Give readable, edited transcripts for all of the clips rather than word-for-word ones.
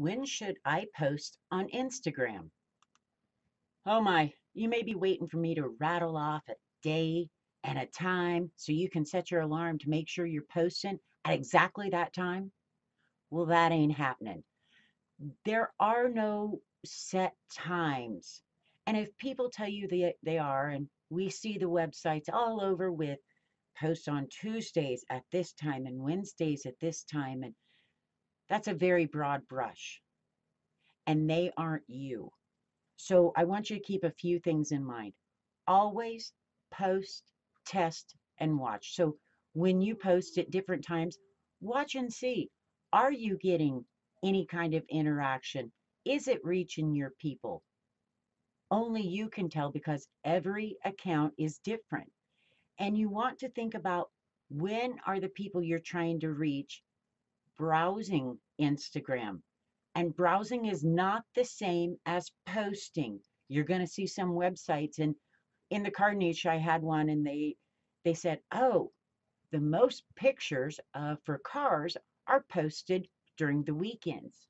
When should I post on Instagram? Oh my, you may be waiting for me to rattle off a day and a time so you can set your alarm to make sure you're posting at exactly that time. Well, that ain't happening. There are no set times. And if people tell you they are, and we see the websites all over with posts on Tuesdays at this time and Wednesdays at this time, and that's a very broad brush, and they aren't you. So I want you to keep a few things in mind. Always post, test, and watch. So when you post at different times, watch and see. Are you getting any kind of interaction? Is it reaching your people? Only you can tell because every account is different. And you want to think about when are the people you're trying to reach browsing Instagram. And browsing is not the same as posting. You're going to see some websites, and in the car niche, I had one, and they said, "Oh, the most pictures for cars are posted during the weekends."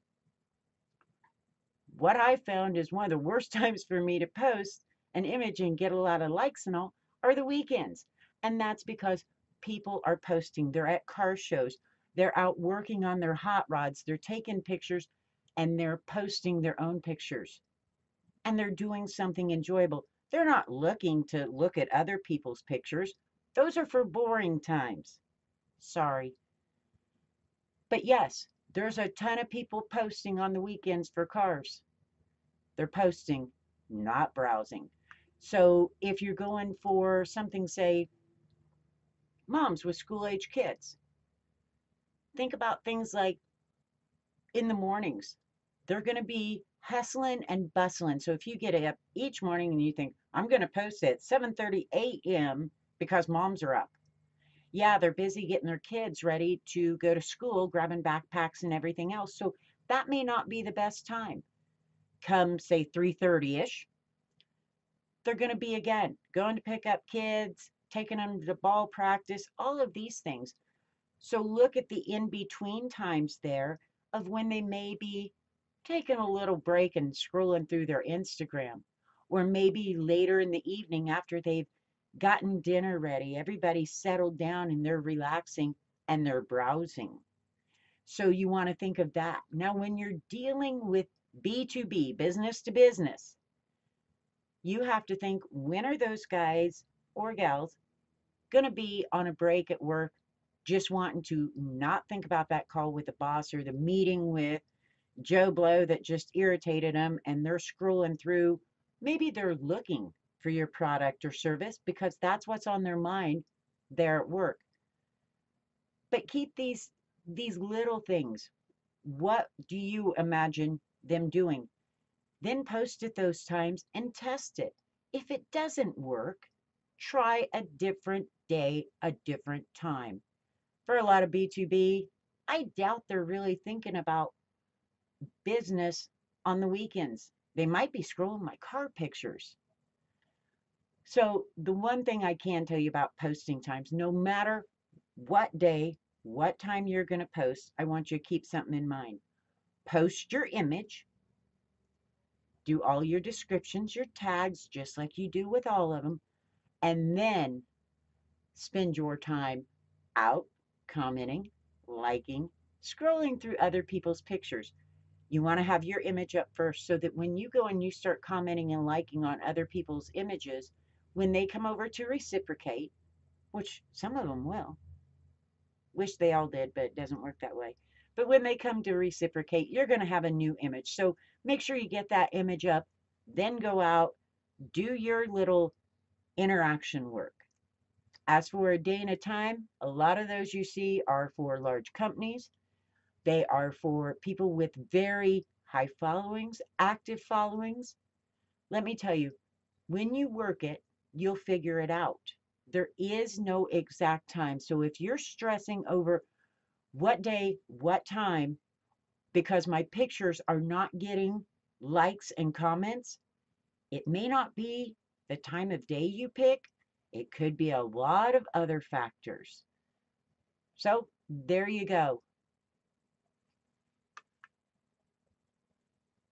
What I found is one of the worst times for me to post an image and get a lot of likes and all are the weekends, and that's because people are posting. They're at car shows. They're out working on their hot rods. They're taking pictures and they're posting their own pictures and they're doing something enjoyable. They're not looking to look at other people's pictures. Those are for boring times. Sorry. But yes, there's a ton of people posting on the weekends for cars. They're posting, not browsing. So if you're going for something, say, moms with school age kids, think about things like in the mornings. They're going to be hustling and bustling. So if you get up each morning and you think, I'm going to post at 7:30 a.m. because moms are up. Yeah, they're busy getting their kids ready to go to school, grabbing backpacks and everything else. So that may not be the best time. Come say 3:30ish, they're going to be again going to pick up kids, taking them to ball practice, all of these things. So look at the in between times there of when they may be taking a little break and scrolling through their Instagram, or maybe later in the evening after they've gotten dinner ready, everybody's settled down and they're relaxing and they're browsing. So you want to think of that. Now, when you're dealing with B2B, business to business, you have to think when are those guys or gals going to be on a break at work, just wanting to not think about that call with the boss or the meeting with Joe Blow that just irritated them and they're scrolling through. Maybe they're looking for your product or service because that's what's on their mind there at work. But keep these little things. What do you imagine them doing? Then post it those times and test it. If it doesn't work, try a different day, a different time. For a lot of B2B, I doubt they're really thinking about business on the weekends. They might be scrolling my car pictures. So, the one thing I can tell you about posting times, no matter what day, what time you're going to post, I want you to keep something in mind. Post your image, do all your descriptions, your tags, just like you do with all of them, and then spend your time out commenting, liking, scrolling through other people's pictures. You want to have your image up first so that when you go and you start commenting and liking on other people's images, when they come over to reciprocate, which some of them will, wish they all did, but it doesn't work that way. But when they come to reciprocate, you're going to have a new image. So make sure you get that image up, then go out, do your little interaction work. As for a day and a time, a lot of those you see are for large companies. They are for people with very high followings, active followings. Let me tell you, when you work it, you'll figure it out. There is no exact time. So if you're stressing over what day, what time, because my pictures are not getting likes and comments, it may not be the time of day you pick. It could be a lot of other factors. So there you go.